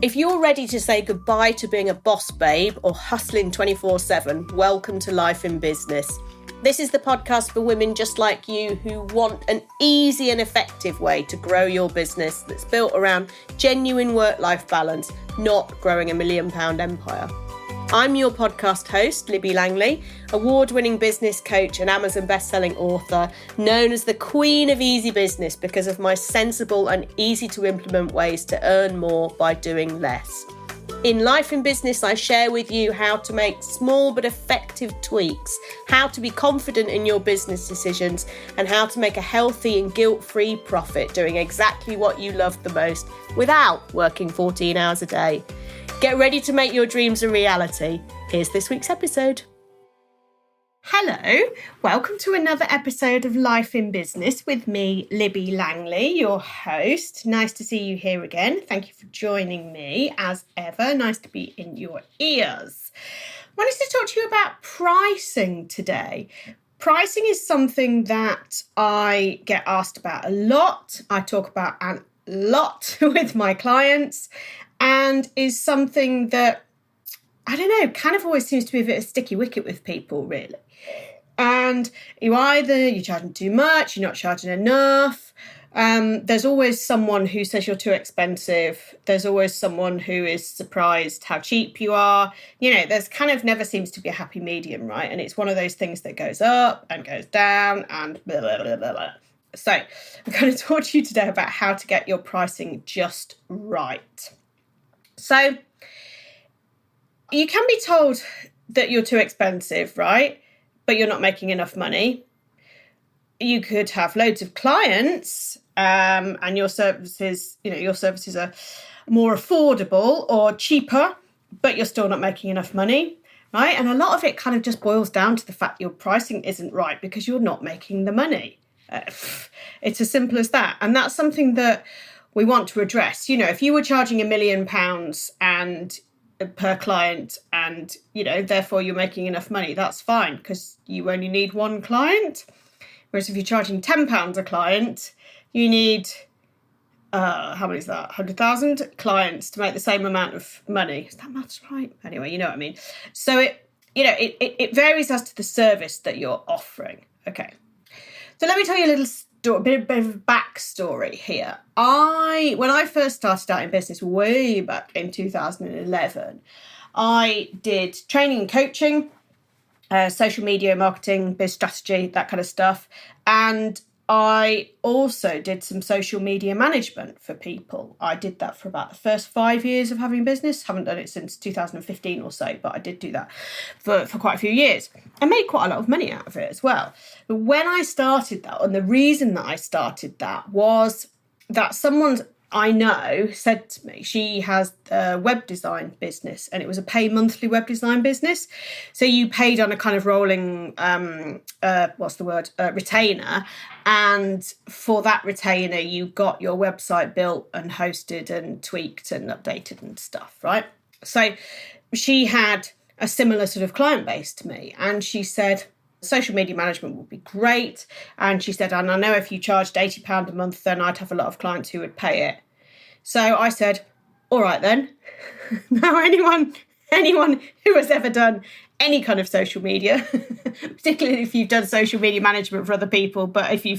If you're ready to say goodbye to being a boss babe or hustling 24/7, welcome to Life in Business. This is the podcast for women just like you who want an easy and effective way to grow your business that's built around genuine work-life balance, not growing a £1 million empire. I'm your podcast host, Libby Langley, award-winning business coach and Amazon best-selling author, known as the Queen of Easy Business because of my sensible and easy-to-implement ways to earn more by doing less. In Life in Business, I share with you how to make small but effective tweaks, how to be confident in your business decisions, and how to make a healthy and guilt-free profit doing exactly what you love the most without working 14 hours a day. Get ready to make your dreams a reality. Here's this week's episode. Hello, welcome to another episode of Life in Business with me, Libby Langley, your host. Nice to see you here again. Thank you for joining me as ever. Nice to be in your ears. I wanted to talk to you about pricing today. Pricing is something that I get asked about a lot. I talk about a lot with my clients, and is something that, I don't know, kind of always seems to be a bit of a sticky wicket with people, really. And you're charging too much, you're not charging enough. There's always someone who says you're too expensive. There's always someone who is surprised how cheap you are. You know, there's kind of never seems to be a happy medium, right? And it's one of those things that goes up and goes down and blah, blah, blah, blah, blah. So I'm going to talk to you today about how to get your pricing just right. So you can be told that you're too expensive, right? But you're not making enough money. You could have loads of clients and your services are more affordable or cheaper, but you're still not making enough money, right? And a lot of it kind of just boils down to the fact your pricing isn't right because you're not making the money. It's as simple as that. And that's something that we want to address. You know, if you were charging £1 million and per client and, you know, therefore you're making enough money, that's fine because you only need one client. Whereas if you're charging £10 a client, you need, how many is that? 100,000 clients to make the same amount of money. Is that maths right? Anyway, you know what I mean. So it varies as to the service that you're offering. Okay. So let me tell you a little bit of backstory here. When I first started out in business way back in 2011, I did training and coaching, social media marketing, biz strategy, that kind of stuff. And I also did some social media management for people. I did that for about the first 5 years of having business. Haven't done it since 2015 or so, but I did do that for quite a few years. I made quite a lot of money out of it as well. But when I started that, and the reason that I started that was that someone I know said to me, she has a web design business and it was a pay monthly web design business. So you paid on a kind of rolling, retainer. And for that retainer, you got your website built and hosted and tweaked and updated and stuff, right? So she had a similar sort of client base to me. And she said, social media management would be great. And she said, and I know if you charged £80 a month, then I'd have a lot of clients who would pay it. So I said, all right then. Now anyone who has ever done any kind of social media, particularly if you've done social media management for other people, but if you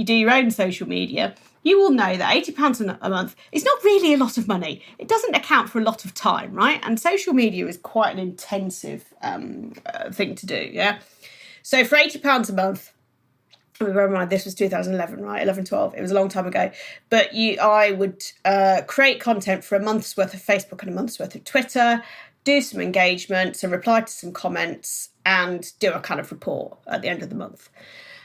do your own social media, you will know that £80 a month is not really a lot of money. It doesn't account for a lot of time, right? And social media is quite an intensive thing to do, yeah? So for £80 a month, bear in mind, this was 2011, right? 11, 12. It was a long time ago. But I would create content for a month's worth of Facebook and a month's worth of Twitter, do some engagement, so reply to some comments and do a kind of report at the end of the month.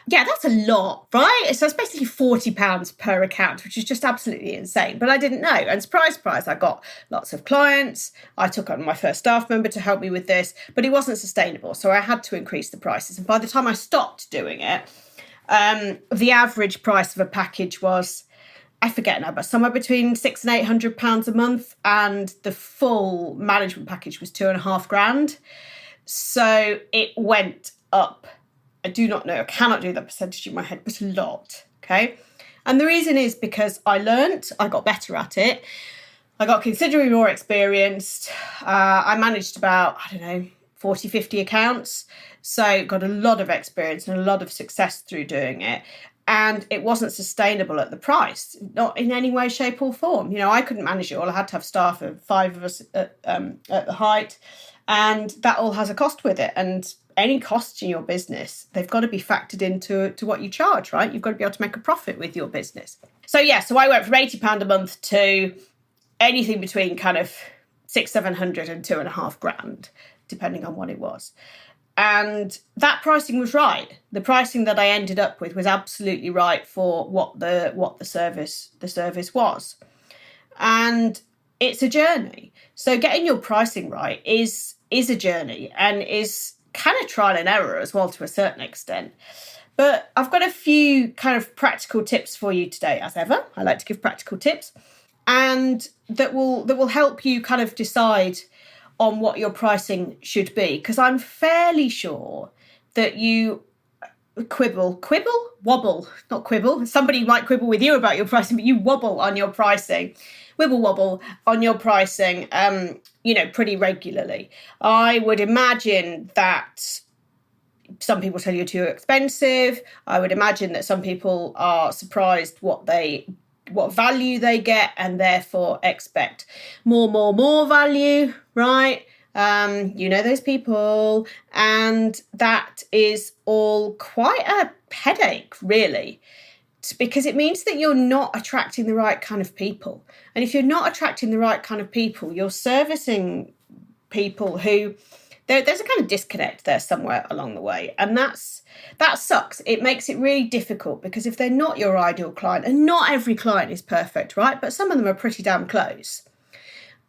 Yeah, that's a lot, right? So it's basically £40 per account, which is just absolutely insane. But I didn't know. And surprise, surprise, I got lots of clients. I took on my first staff member to help me with this, but it wasn't sustainable. So I had to increase the prices. And by the time I stopped doing it, the average price of a package was, I forget now, but somewhere between £600 and £800 a month. And the full management package was £2,500. So it went up. I do not know, I cannot do that percentage in my head, but a lot, okay? And the reason is because I got better at it. I got considerably more experienced. I managed about, 40, 50 accounts. So got a lot of experience and a lot of success through doing it. And it wasn't sustainable at the price, not in any way, shape or form. I couldn't manage it all. I had to have staff of 5 of us at the height. And that all has a cost with it. And any costs in your business, they've got to be factored into what you charge, right? You've got to be able to make a profit with your business. So I went from £80 a month to anything between kind of 600-700 and £2,500, depending on what it was. And that pricing was right. The pricing that I ended up with was absolutely right for what the service was. And it's a journey. So getting your pricing right is a journey and is kind of trial and error as well to a certain extent. But I've got a few kind of practical tips for you today, as ever. I like to give practical tips, and that will help you kind of decide on what your pricing should be. Because I'm fairly sure that you wobble, not quibble. Somebody might quibble with you about your pricing, but you wobble on your pricing. Wobble on your pricing, pretty regularly. I would imagine that some people tell you too expensive. I would imagine that some people are surprised what value they get and therefore expect more value, right? Those people. And that is all quite a headache, really, because it means that you're not attracting the right kind of people. And if you're not attracting the right kind of people, you're servicing people who there's a kind of disconnect there somewhere along the way. And that sucks. It makes it really difficult, because if they're not your ideal client, and not every client is perfect, right? But some of them are pretty damn close.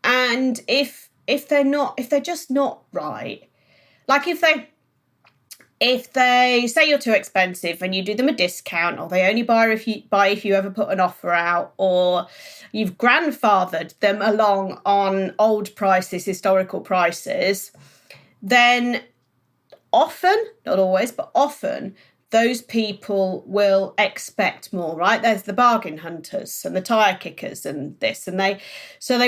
And if they're just not right, like if they say you're too expensive and you do them a discount, or they only buy if you ever put an offer out, or you've grandfathered them along on old prices, historical prices, then often, not always, but often, those people will expect more, right? There's the bargain hunters and the tire kickers and this, and they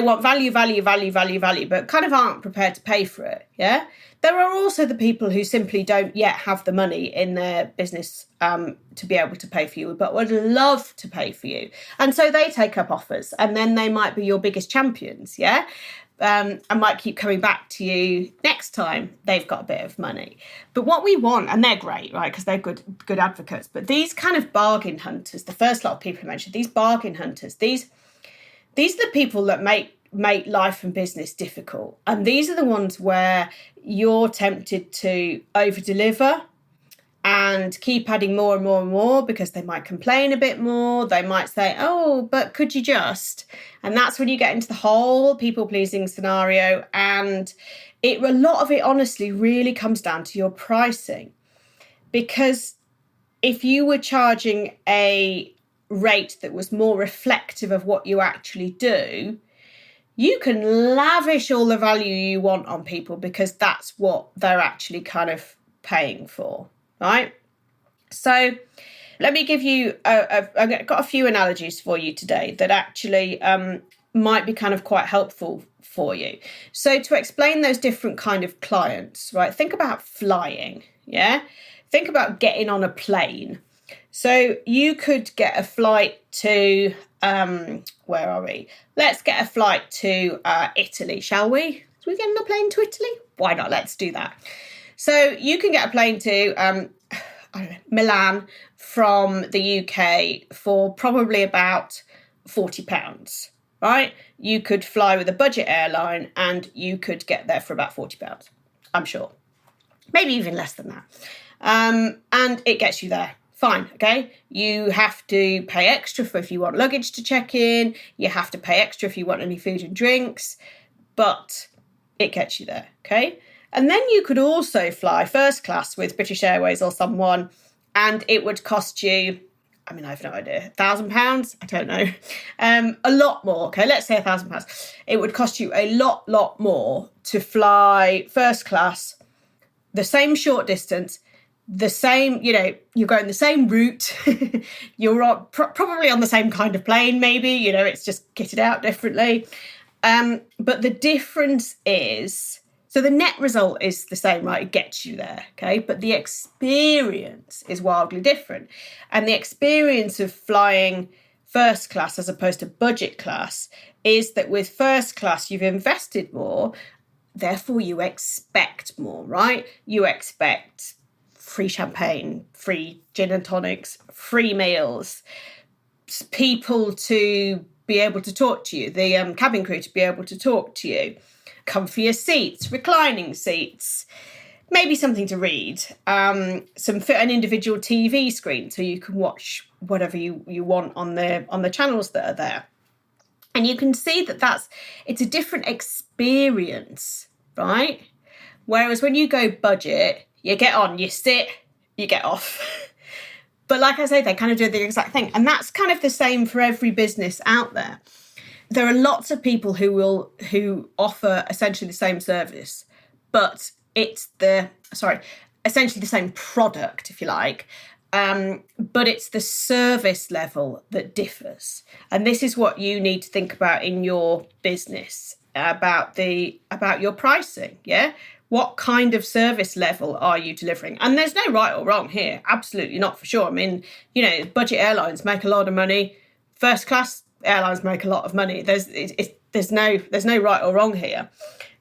want value, but kind of aren't prepared to pay for it, yeah? There are also the people who simply don't yet have the money in their business to be able to pay for you, but would love to pay for you. And so they take up offers, and then they might be your biggest champions, yeah? And might keep coming back to you next time they've got a bit of money. But what we want, and they're great, right, because they're good advocates, but these kind of bargain hunters, the first lot of people I mentioned, these bargain hunters, these are the people that make life and business difficult. And these are the ones where you're tempted to over-deliver and keep adding more and more and more, because they might complain a bit more. They might say, oh, but could you just? And that's when you get into the whole people-pleasing scenario. And a lot of it, honestly, really comes down to your pricing. Because if you were charging a rate that was more reflective of what you actually do, you can lavish all the value you want on people, because that's what they're actually kind of paying for. Right? So let me give you, I've got a few analogies for you today that actually might be kind of quite helpful for you. So to explain those different kind of clients, right? Think about flying, yeah? Think about getting on a plane. So you could get a flight to, where are we? Let's get a flight to Italy, shall we? Should we get on a plane to Italy? Why not? Let's do that. So you can get a plane to Milan from the UK for probably about £40, right? You could fly with a budget airline and you could get there for about £40, I'm sure. Maybe even less than that. And it gets you there. Fine, okay? You have to pay extra for if you want luggage to check in. You have to pay extra if you want any food and drinks. But it gets you there, okay? And then you could also fly first class with British Airways or someone, and it would cost you, I have no idea, £1,000? I don't know. A lot more, okay? Let's say £1,000. It would cost you a lot more to fly first class, the same short distance, the same, you're going the same route. You're probably on the same kind of plane, maybe, it's just kitted out differently. But the difference is, so the net result is the same, right? It gets you there, okay? But the experience is wildly different. And the experience of flying first class as opposed to budget class is that with first class, you've invested more, therefore you expect more, right? You expect free champagne, free gin and tonics, free meals, people to be able to talk to you, the cabin crew to be able to talk to you, comfier seats, reclining seats, maybe something to read, an individual TV screen so you can watch whatever you want on the channels that are there. And you can see that it's a different experience, right? Whereas when you go budget, you get on, you sit, you get off. But like I say, they kind of do the exact thing. And that's kind of the same for every business out there. There are lots of people who offer essentially the same service, but it's essentially the same product, if you like, but it's the service level that differs. And this is what you need to think about in your business, about your pricing, yeah? What kind of service level are you delivering? And there's no right or wrong here, absolutely not, for sure. I mean, budget airlines make a lot of money, first class airlines make a lot of money. There's no right or wrong here.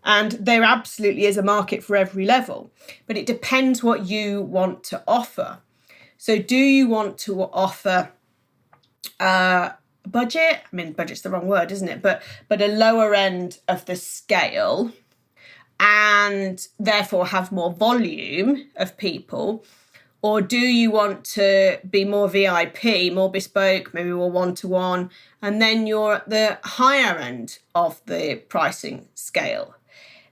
And there absolutely is a market for every level, but it depends what you want to offer. So do you want to offer budget? I mean, budget's the wrong word, isn't it? But a lower end of the scale and therefore have more volume of people? Or do you want to be more VIP, more bespoke, maybe more one-to-one, and then you're at the higher end of the pricing scale?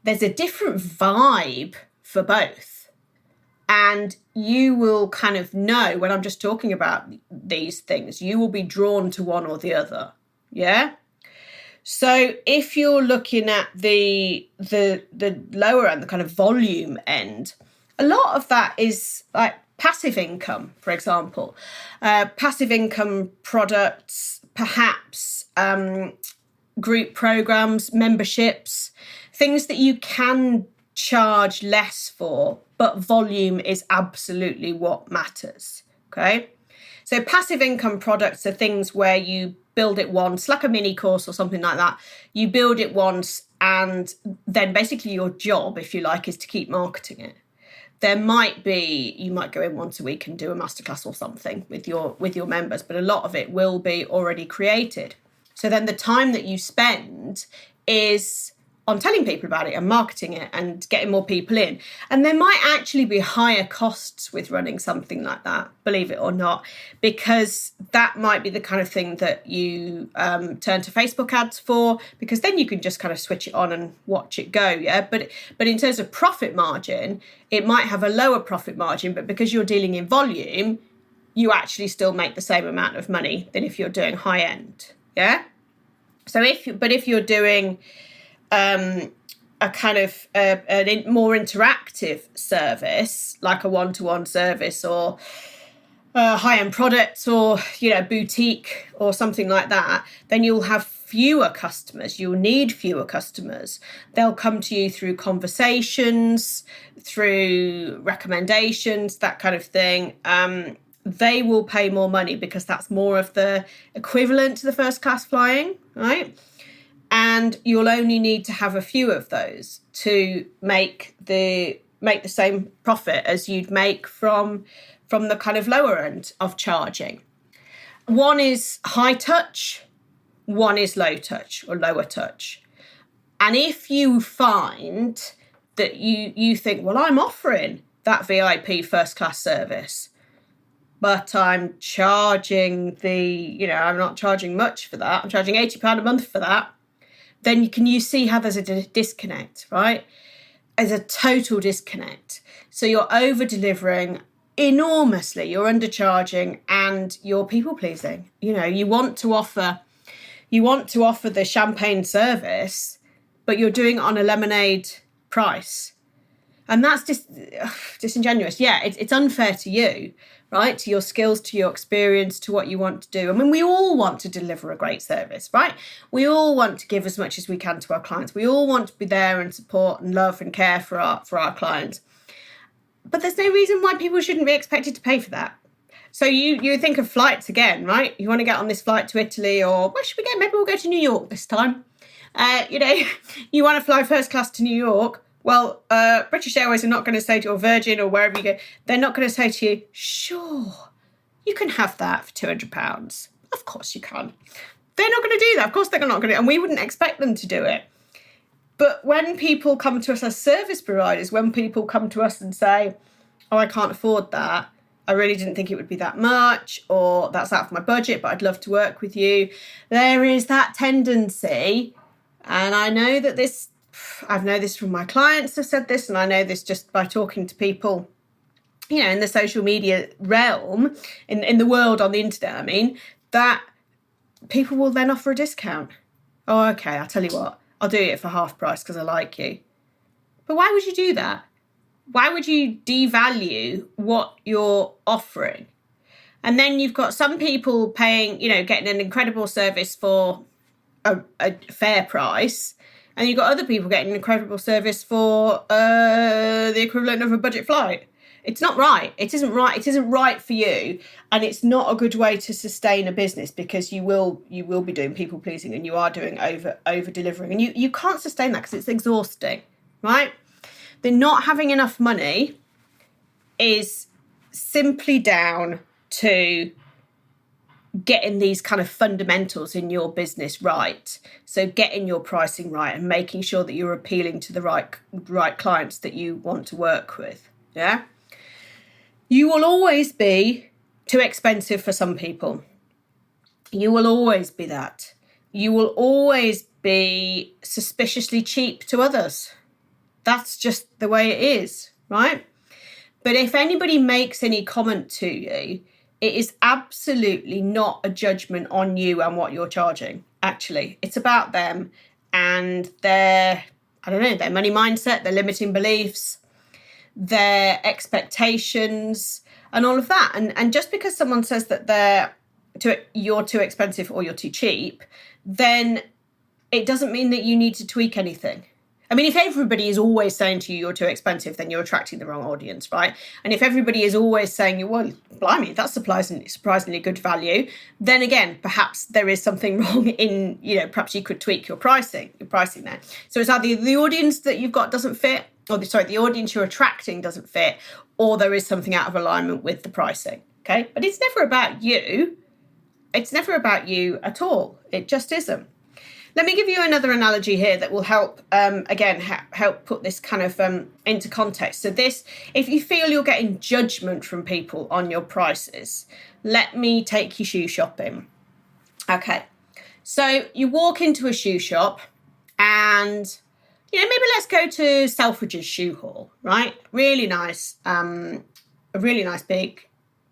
There's a different vibe for both. And you will kind of know when I'm just talking about these things, you will be drawn to one or the other. Yeah? So if you're looking at the lower end, the kind of volume end, a lot of that is like passive income, for example. Passive income products, perhaps group programs, memberships, things that you can charge less for, but volume is absolutely what matters, okay? So passive income products are things where you build it once, like a mini course or something like that. You build it once and then basically your job, if you like, is to keep marketing it. You might go in once a week and do a masterclass or something with your members, but a lot of it will be already created. So then the time that you spend is on telling people about it and marketing it and getting more people in. And there might actually be higher costs with running something like that, believe it or not, because that might be the kind of thing that you turn to Facebook ads for, because then you can just kind of switch it on and watch it go, yeah? But in terms of profit margin, it might have a lower profit margin, but because you're dealing in volume, you actually still make the same amount of money than if you're doing high end, yeah? So if you're doing a kind of a more interactive service, like a one-to-one service or high-end products or, boutique or something like that, then you'll have fewer customers. You'll need fewer customers. They'll come to you through conversations, through recommendations, that kind of thing. They will pay more money because that's more of the equivalent to the first class flying, right? And you'll only need to have a few of those to make the same profit as you'd make from the kind of lower end of charging. One is high touch, one is low touch or lower touch. And if you find that you think, well, I'm offering that VIP first class service, but I'm charging I'm not charging much for that. I'm charging £80 a month for that. Then you see how there's a disconnect, right? There's a total disconnect. So you're over-delivering enormously, you're undercharging, and you're people-pleasing. You want to offer the champagne service, but you're doing it on a lemonade price. And that's just disingenuous. Yeah, it's unfair to you, right? To your skills, to your experience, to what you want to do. I mean, we all want to deliver a great service, right? We all want to give as much as we can to our clients. We all want to be there and support and love and care for our clients. But there's no reason why people shouldn't be expected to pay for that. So you think of flights again, right? You want to get on this flight to Italy, or where should we go? Maybe we'll go to New York this time. You want to fly first class to New York. Well, British Airways are not going to say to you, or Virgin or wherever you go, they're not going to say to you, sure, you can have that for £200. Of course you can. They're not going to do that. Of course they're not going to do it. And we wouldn't expect them to do it. But when people come to us as service providers, when people come to us and say, oh, I can't afford that, I really didn't think it would be that much, or that's out of my budget, but I'd love to work with you, there is that tendency, and I know that I've known this from my clients have said this, and I know this just by talking to people, in the social media realm, in the world on the internet, I mean, that people will then offer a discount. Oh, okay, I'll tell you what, I'll do it for half price because I like you. But why would you do that? Why would you devalue what you're offering? And then you've got some people paying, getting an incredible service for a fair price. And you've got other people getting an incredible service for the equivalent of a budget flight. It's not right. It isn't right. It isn't right for you. And it's not a good way to sustain a business, because you will be doing people pleasing, and you are doing over delivering. And you can't sustain that because it's exhausting, right? The not having enough money is simply down to getting these kind of fundamentals in your business right. So getting your pricing right and making sure that you're appealing to the right clients that you want to work with. Yeah. You will always be too expensive for some people. You will always be that. You will always be suspiciously cheap to others. That's just the way it is, right? But if anybody makes any comment to you, it is absolutely not a judgment on you and what you're charging. Actually, it's about them and their money mindset, their limiting beliefs, their expectations, and all of that. And just because someone says that you're too expensive or you're too cheap, then it doesn't mean that you need to tweak anything. I mean, if everybody is always saying to you you're too expensive, then you're attracting the wrong audience, right? And if everybody is always saying, well, blimey, that's surprisingly good value, then again, perhaps there is something wrong in, perhaps you could tweak your pricing there. So it's either the audience that you've got doesn't fit, the audience you're attracting doesn't fit, or there is something out of alignment with the pricing, okay? But it's never about you. It's never about you at all. It just isn't. Let me give you another analogy here that will help, help put this kind of into context. So if you feel you're getting judgment from people on your prices, let me take you shoe shopping. Okay, so you walk into a shoe shop and, maybe let's go to Selfridge's shoe hall, right? Really nice, a really nice big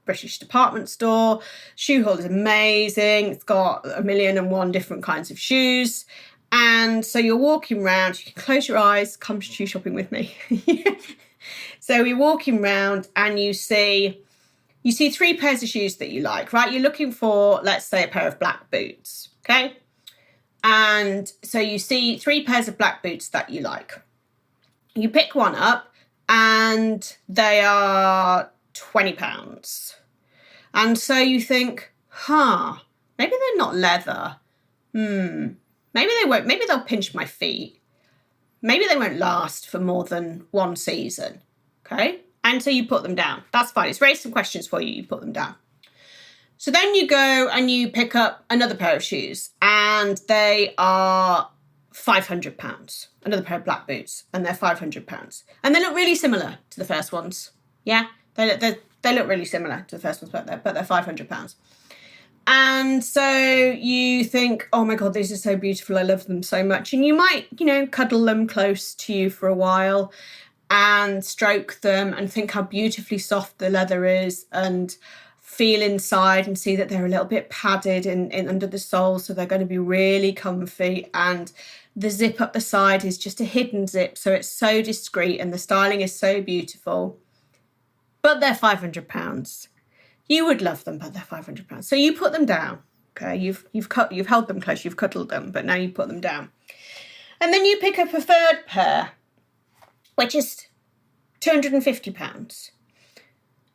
British department store. Shoe hall is amazing. It's got 1,000,001 different kinds of shoes. And so you're walking around, you can close your eyes, come shoe shopping with me. So we're walking around and you see 3 pairs of shoes that you like, right? You're looking for, let's say, a pair of black boots, okay? And so you see 3 pairs of black boots that you like. You pick one up and they are £20. And so you think, maybe they're not leather. Maybe they won't. Maybe they'll pinch my feet. Maybe they won't last for more than one season. Okay? And so you put them down. That's fine. It's raised some questions for you. You put them down. So then you go and you pick up another pair of shoes and they are £500. Another pair of black boots and they're £500. And they look really similar to the first ones. Yeah? They look really similar to the first ones, but they're £500. And so you think, oh my God, these are so beautiful. I love them so much. And you might, cuddle them close to you for a while and stroke them and think how beautifully soft the leather is and feel inside and see that they're a little bit padded in under the sole. So they're going to be really comfy. And the zip up the side is just a hidden zip. So it's so discreet and the styling is so beautiful. But they're £500. You would love them, but they're £500. So you put them down. Okay, you've held them close, you've cuddled them, but now you put them down. And then you pick up a third pair, which is £250.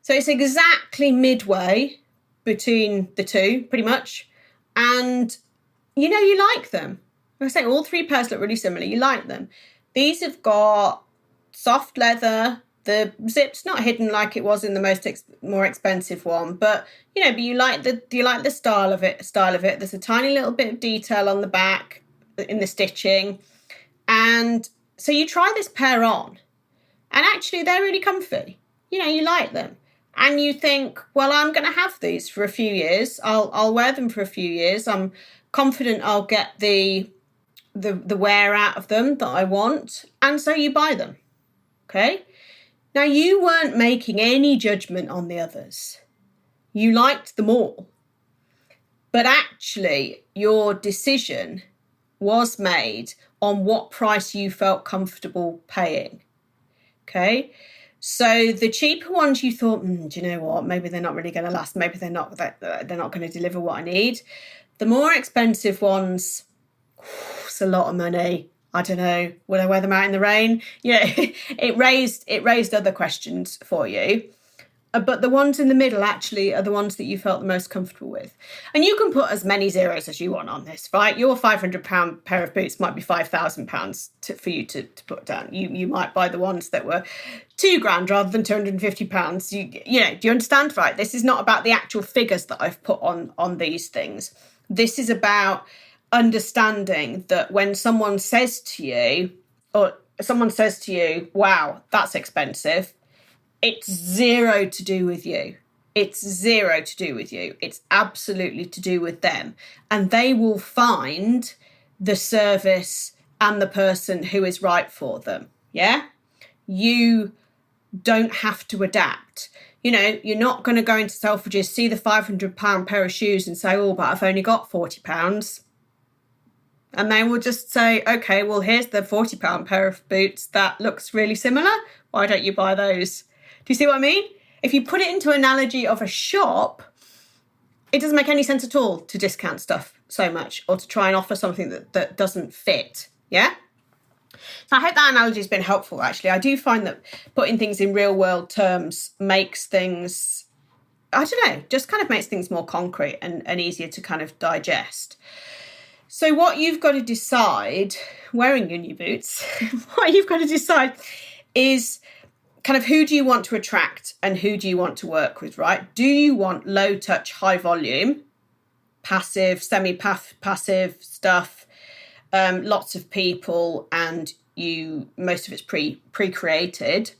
So it's exactly midway between the two, pretty much. And you like them. Like I say, all three pairs look really similar. You like them. These have got soft leather. The zip's not hidden like it was in the more expensive one, but but you like the style of it. There's a tiny little bit of detail on the back in the stitching, and so you try this pair on, and actually they're really comfy. You like them, and you think, well, I'm going to have these for a few years. I'll wear them for a few years. I'm confident I'll get the wear out of them that I want, and so you buy them. Okay. Now, you weren't making any judgment on the others. You liked them all. But actually, your decision was made on what price you felt comfortable paying. Okay? So the cheaper ones you thought, do you know what? Maybe they're not really going to last. Maybe they're not going to deliver what I need. The more expensive ones, it's a lot of money. I don't know, would I wear them out in the rain? It raised other questions for you. But the ones in the middle actually are the ones that you felt the most comfortable with. And you can put as many zeros as you want on this, right? Your £500 pair of boots might be £5,000 for you to put down. You might buy the ones that were £2,000 rather than £250. Do you understand? Right? This is not about the actual figures that I've put on these things. This is about understanding that when someone says to you, wow, that's expensive, it's zero to do with you. It's zero to do with you. It's absolutely to do with them. And they will find the service and the person who is right for them. Yeah? You don't have to adapt. You're not going to go into Selfridges, see the £500 pair of shoes and say, oh, but I've only got £40. And they will just say, okay, well, here's the £40 pair of boots that looks really similar. Why don't you buy those? Do you see what I mean? If you put it into an analogy of a shop, it doesn't make any sense at all to discount stuff so much or to try and offer something that doesn't fit. Yeah? So I hope that analogy has been helpful, actually. I do find that putting things in real world terms makes things, I don't know, just kind of makes things more concrete and easier to kind of digest. So what you've got to decide, wearing your new boots, what you've got to decide is kind of who do you want to attract and who do you want to work with, right? Do you want low touch, high volume, passive, semi-passive stuff, lots of people and most of it's pre-created?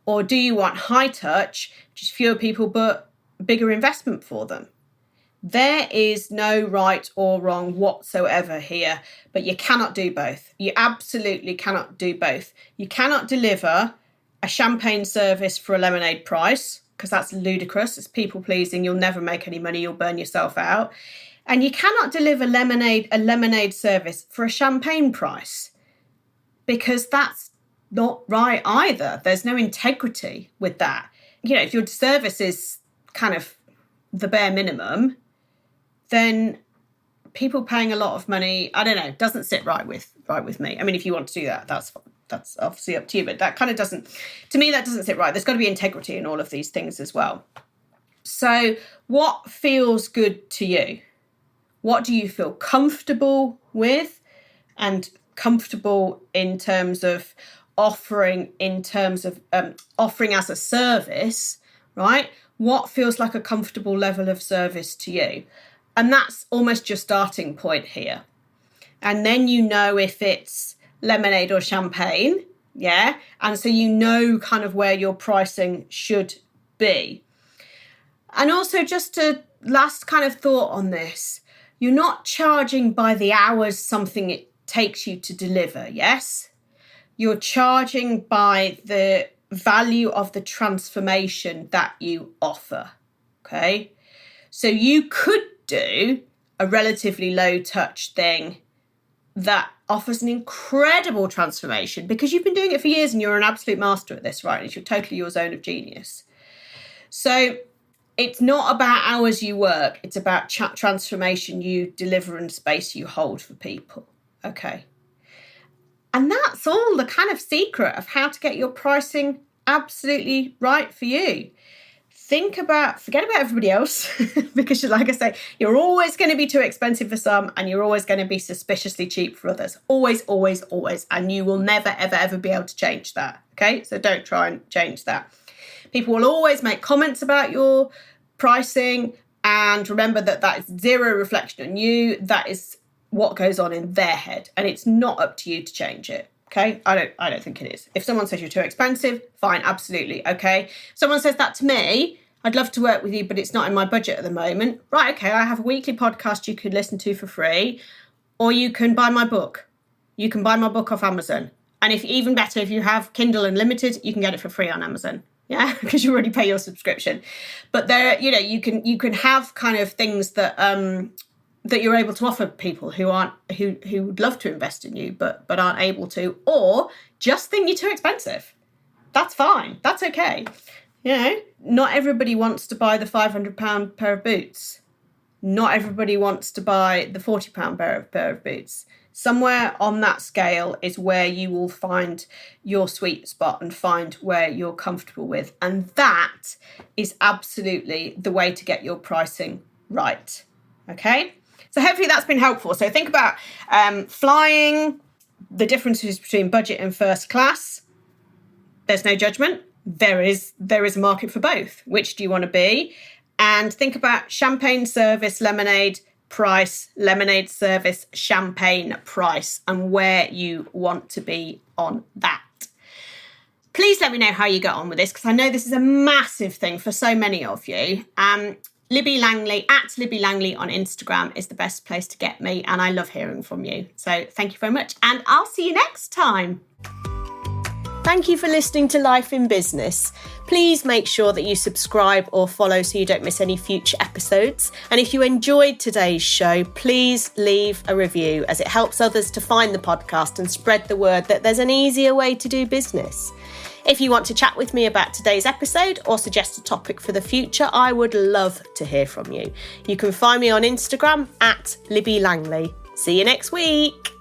Or do you want high touch, just fewer people but bigger investment for them? There is no right or wrong whatsoever here, but you cannot do both. You absolutely cannot do both. You cannot deliver a champagne service for a lemonade price, because that's ludicrous. It's people pleasing. You'll never make any money. You'll burn yourself out. And you cannot deliver a lemonade service for a champagne price, because that's not right either. There's no integrity with that. If your service is kind of the bare minimum, then people paying a lot of money, I don't know, doesn't sit right with me. I mean, if you want to do that, that's obviously up to you, but that kind of doesn't sit right. There's got to be integrity in all of these things as well. So what feels good to you? What do you feel comfortable with and comfortable in terms of offering as a service, right? What feels like a comfortable level of service to you? And that's almost your starting point here. And then if it's lemonade or champagne, yeah? And so kind of where your pricing should be. And also just a last kind of thought on this, you're not charging by the hours something it takes you to deliver, yes? You're charging by the value of the transformation that you offer, okay? So you could do a relatively low touch thing that offers an incredible transformation because you've been doing it for years and you're an absolute master at this, right? It's totally your zone of genius. So It's not about hours you work. It's about transformation you deliver and space you hold for people. Okay. And that's all the kind of secret of how to get your pricing absolutely right for you. Forget about everybody else, because like I say, you're always going to be too expensive for some and you're always going to be suspiciously cheap for others. Always, always, always. And you will never, ever, ever be able to change that. Okay, so don't try and change that. People will always make comments about your pricing, and remember that is zero reflection on you. That is what goes on in their head, and it's not up to you to change it. Okay, I don't think it is. If someone says you're too expensive, fine, absolutely. Okay, someone says that to me, I'd love to work with you, but it's not in my budget at the moment. Right, okay, I have a weekly podcast you could listen to for free, or you can buy my book. You can buy my book off Amazon. And if even better, if you have Kindle Unlimited, you can get it for free on Amazon. Yeah, because you already pay your subscription. But there, you can have kind of things that that you're able to offer people who would love to invest in you, but aren't able to, or just think you're too expensive. That's fine. That's okay. Not everybody wants to buy the £500 pair of boots. Not everybody wants to buy the £40 pair of boots. Somewhere on that scale is where you will find your sweet spot and find where you're comfortable with. And that is absolutely the way to get your pricing right. Okay? So hopefully that's been helpful. So think about flying, the differences between budget and first class. There's no judgment. There is a market for both. Which do you want to be? And think about champagne service, lemonade price, lemonade service, champagne price, and where you want to be on that. Please let me know how you get on with this, because I know this is a massive thing for so many of you. Libby Langley, at Libby Langley on Instagram is the best place to get me, and I love hearing from you. So thank you very much, and I'll see you next time. Thank you for listening to Life in Business. Please make sure that you subscribe or follow so you don't miss any future episodes. And if you enjoyed today's show, please leave a review, as it helps others to find the podcast and spread the word that there's an easier way to do business. If you want to chat with me about today's episode or suggest a topic for the future, I would love to hear from you. You can find me on Instagram at Libby Langley. See you next week.